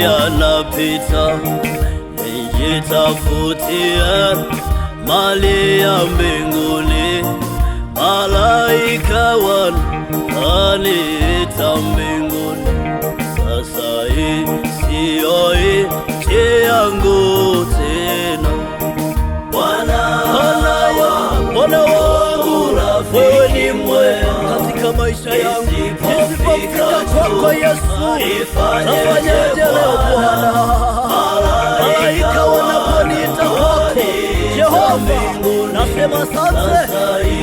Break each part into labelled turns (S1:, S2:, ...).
S1: yanapita, nijitafutie mali ya mbinguni. Malaika wananiita mbinguni. Sasa hii siyo nchi yangu tena. Bwana wangu, wewe ni mwema katika maisha yangu. Nisipofika kwako Yesu, nafanyaje leo Bwana? Malaika wanaponiita kwako Jehova, nasema asante.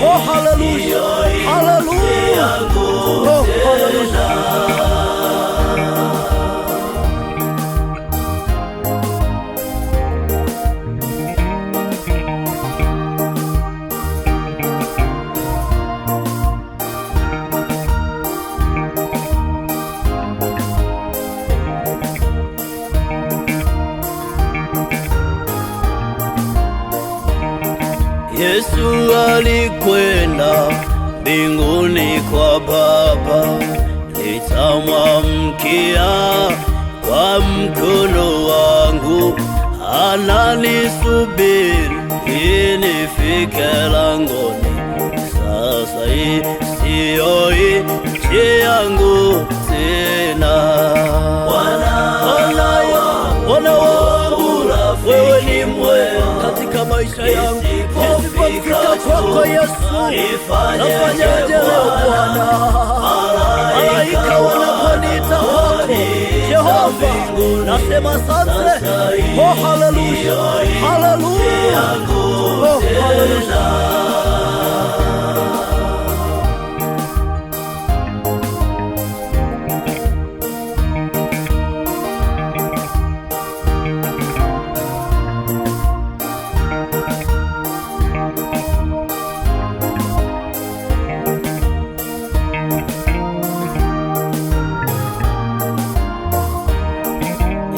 S1: Oh, haleluya, haleluya, oh, haleluya. Yesu alikwenda mbinguni kwa Baba, nitamwamkia kwa mkono wangu. Ananisubiri nifike langoni. Sasa hii siyo nchi yangu tena. Bwana wangu, wewe ni mwema katika maisha yangu. Nisipofika kwako Yesu, nafanyaje leo Bwana? Malaika wanaponiita kwako Jehova, nasema asante. Oh, haleluya, haleluya, oh, haleluya.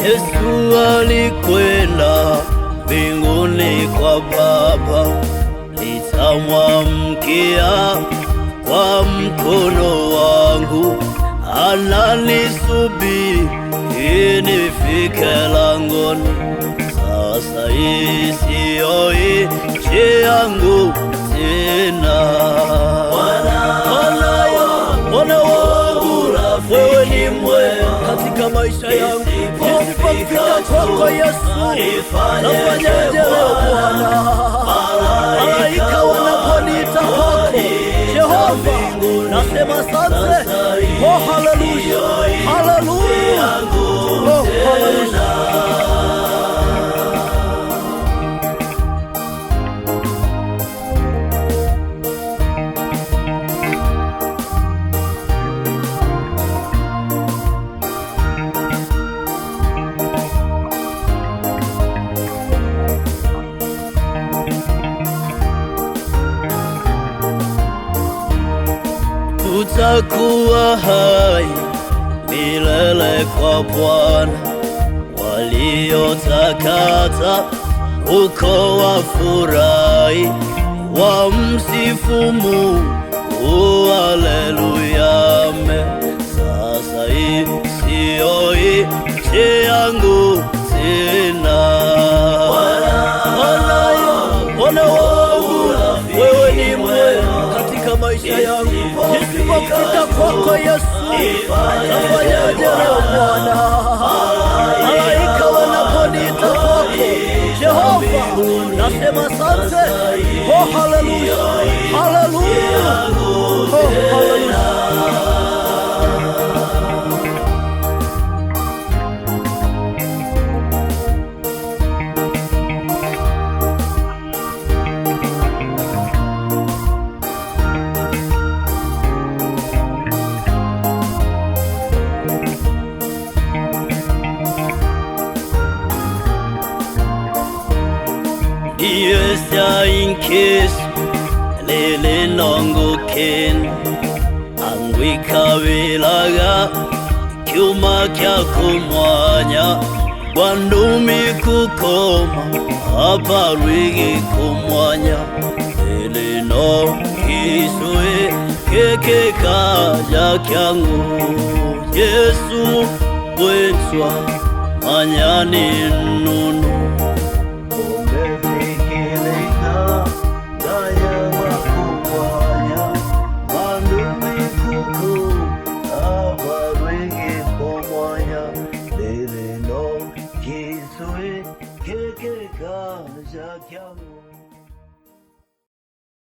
S1: Yesu alikwenda mbinguni kwa Baba, nitamwamkia kwa mkono wangu. Ananisubiri nifike langoni. Sasa hii siyo nchi yangu tena. Bwana wangu, wewe ni mwema katika maisha yangu. Nisipofika kwako Yesu, nafanyaje leo Bwana? Malaika wanaponiita kwako Jehova, nasema asante. Oh, haleluya, haleluya, oh, haleluya. Tutakuwa hai milele kwa Bwana. Waliotakata huko wafurahi, wamsifu Mungu, haleluya, amen. Sasa hii siyo nchi yangu tena. Bwana wangu, wewe ni mwema katika maisha yangu. Nisipofika kwako Yesu, nafanyaje leo Bwana? Malaika wanaponiita kwako Jehova, nasema asante. Oh, haleluya, haleluya, oh, haleluya. Yesa inkes lele nongoken angwikabilaga kyuma kyakumwanya Bwandumi kukoma aparwigi kumwanya lele kiswe keke kaja kyangu Yesu wenswa manyani nunu